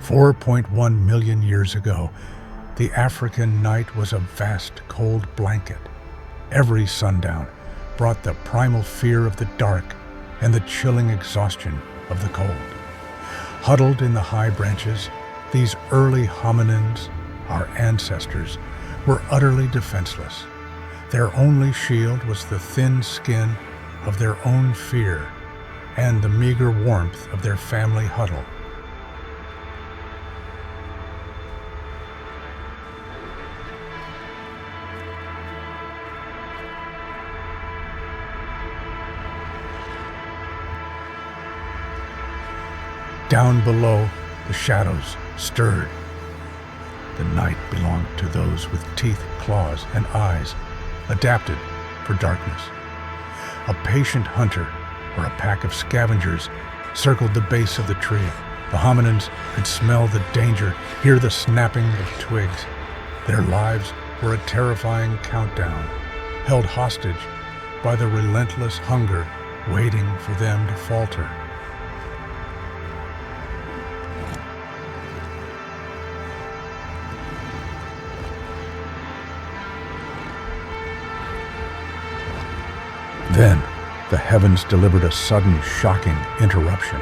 4.1 million years ago, the African night was a vast, cold blanket. Every sundown brought the primal fear of the dark and the chilling exhaustion of the cold. Huddled in the high branches, these early hominins, our ancestors, were utterly defenseless. Their only shield was the thin skin of their own fear and the meager warmth of their family huddle. Down below, the shadows stirred. The night belonged to those with teeth, claws, and eyes, adapted for darkness. A patient hunter or a pack of scavengers circled the base of the tree. The hominins could smell the danger, hear the snapping of twigs. Their lives were a terrifying countdown, held hostage by the relentless hunger waiting for them to falter. Then, the heavens delivered a sudden, shocking interruption.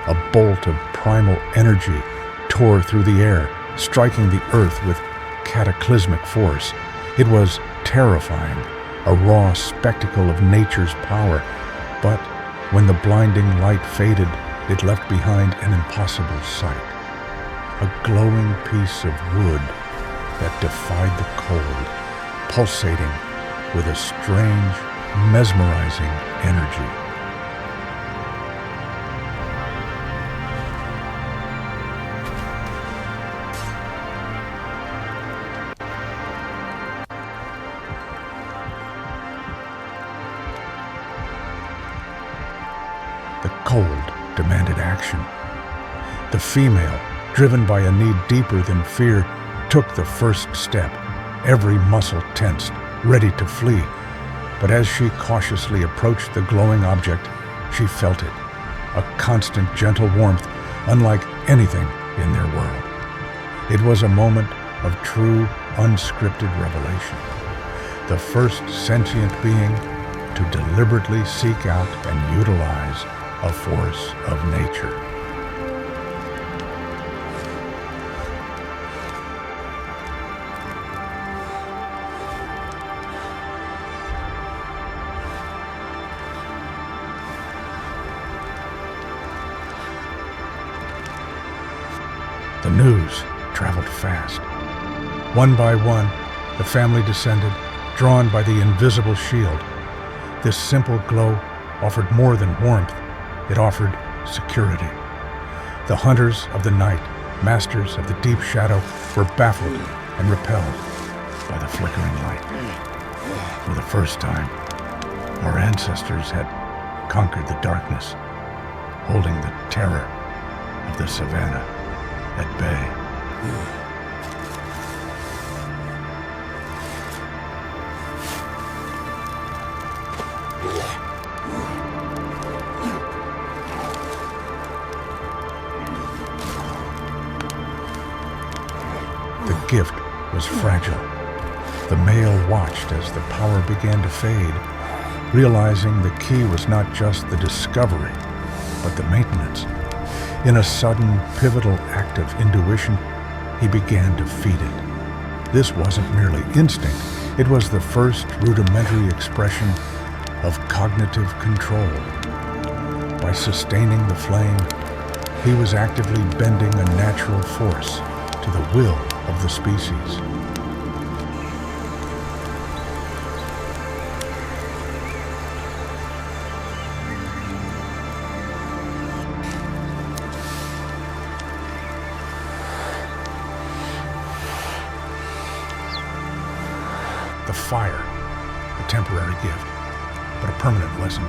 A bolt of primal energy tore through the air, striking the earth with cataclysmic force. It was terrifying, a raw spectacle of nature's power. But when the blinding light faded, it left behind an impossible sight. A glowing piece of wood that defied the cold, pulsating with a strange, mesmerizing energy. The cold demanded action. The female, driven by a need deeper than fear, took the first step, every muscle tensed, ready to flee. But as she cautiously approached the glowing object, she felt it, a constant, gentle warmth unlike anything in their world. It was a moment of true, unscripted revelation. The first sentient being to deliberately seek out and utilize a force of nature. The news traveled fast. One by one, the family descended, drawn by the invisible shield. This simple glow offered more than warmth. It offered security. The hunters of the night, masters of the deep shadow, were baffled and repelled by the flickering light. For the first time, our ancestors had conquered the darkness, holding the terror of the savannah at bay. The gift was fragile. The male watched as the power began to fade, realizing the key was not just the discovery, but the maintenance. In a sudden, pivotal act of intuition, he began to feed it. This wasn't merely instinct. It was the first rudimentary expression of cognitive control. By sustaining the flame, he was actively bending a natural force to the will of the species. The fire, a temporary gift, but a permanent lesson.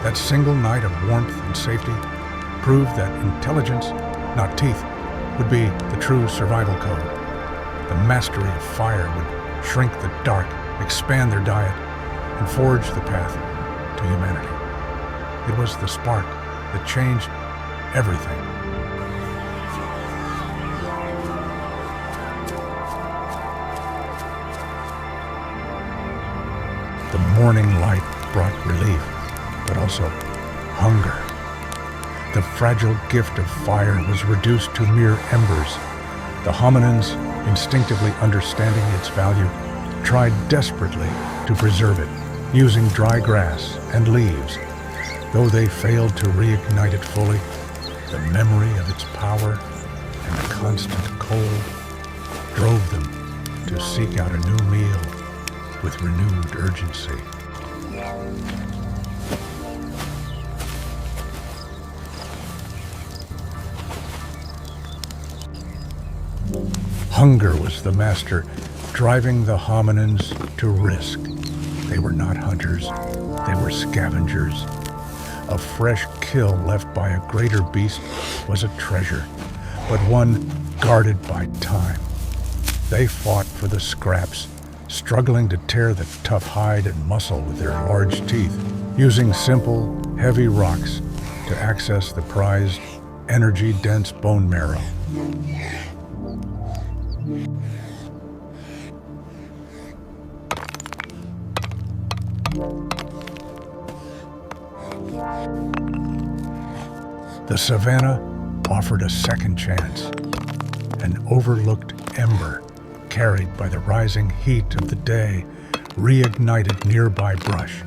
That single night of warmth and safety proved that intelligence, not teeth, would be the true survival code. The mastery of fire would shrink the dark, expand their diet, and forge the path to humanity. It was the spark that changed everything. morning light brought relief, but also hunger. The fragile gift of fire was reduced to mere embers. The hominins, instinctively understanding its value, tried desperately to preserve it, using dry grass and leaves. Though they failed to reignite it fully, the memory of its power and the constant cold drove them to seek out a new meal with renewed urgency. Hunger was the master, driving the hominins to risk. They were not hunters, they were scavengers. A fresh kill left by a greater beast was a treasure, but one guarded by time. They fought for the scraps, struggling to tear the tough hide and muscle with their large teeth, using simple, heavy rocks to access the prized, energy-dense bone marrow. The savannah offered a second chance, an overlooked ember carried by the rising heat of the day reignited nearby brush.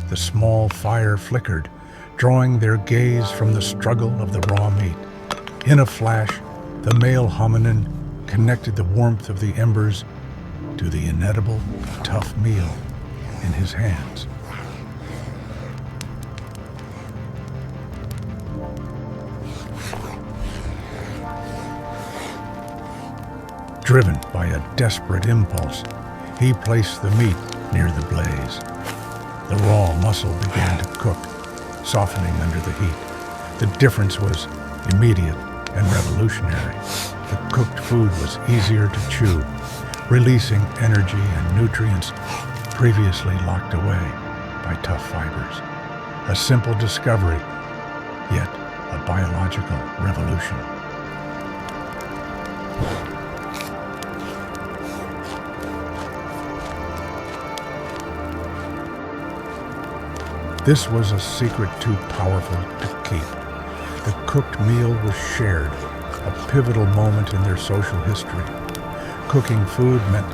The small fire flickered, drawing their gaze from the struggle of the raw meat. In a flash, the male hominin connected the warmth of the embers to the inedible, tough meal in his hands. Driven by a desperate impulse, he placed the meat near the blaze. The raw muscle began to cook, softening under the heat. The difference was immediate and revolutionary. The cooked food was easier to chew, releasing energy and nutrients previously locked away by tough fibers. A simple discovery, yet a biological revolution. This was a secret too powerful to keep. The cooked meal was shared, a pivotal moment in their social history. Cooking food meant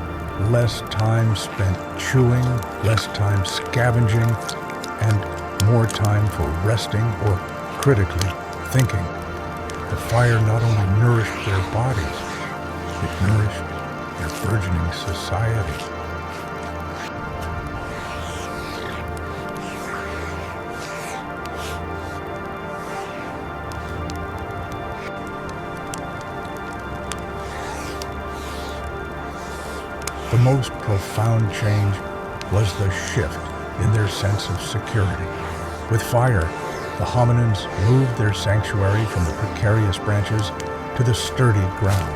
less time spent chewing, less time scavenging, and more time for resting or critically thinking. The fire not only nourished their bodies, it nourished their burgeoning society. The most profound change was the shift in their sense of security. With fire, the hominins moved their sanctuary from the precarious branches to the sturdy ground.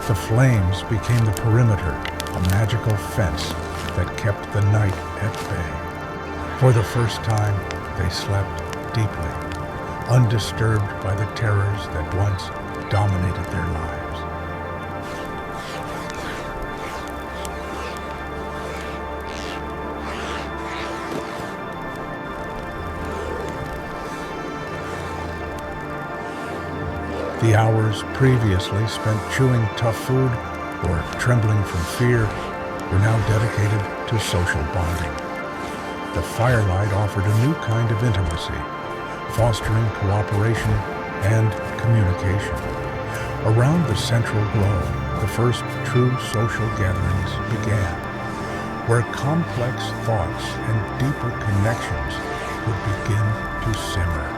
The flames became the perimeter, a magical fence that kept the night at bay. For the first time, they slept deeply, undisturbed by the terrors that once dominated their lives. The hours previously spent chewing tough food or trembling from fear were now dedicated to social bonding. The firelight offered a new kind of intimacy, fostering cooperation and communication. Around the central glow, the first true social gatherings began, where complex thoughts and deeper connections would begin to simmer.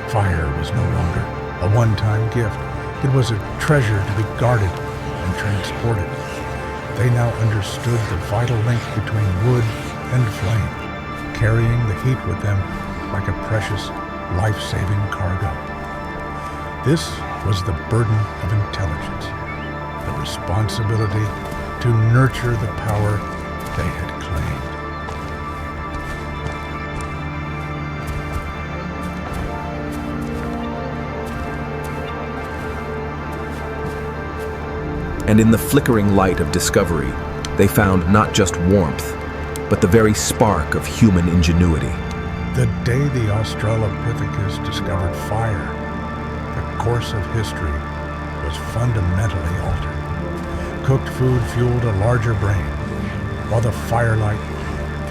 Fire was no longer a one-time gift. It was a treasure to be guarded and transported. They now understood the vital link between wood and flame, carrying the heat with them like a precious, life-saving cargo. This was the burden of intelligence, the responsibility to nurture the power they had claimed. And in the flickering light of discovery, they found not just warmth, but the very spark of human ingenuity. The day the Australopithecus discovered fire, the course of history was fundamentally altered. Cooked food fueled a larger brain, while the firelight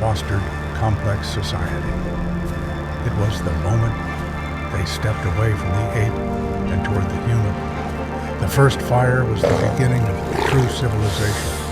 fostered complex society. It was the moment they stepped away from the ape and toward the human. The first fire was the beginning of true civilization.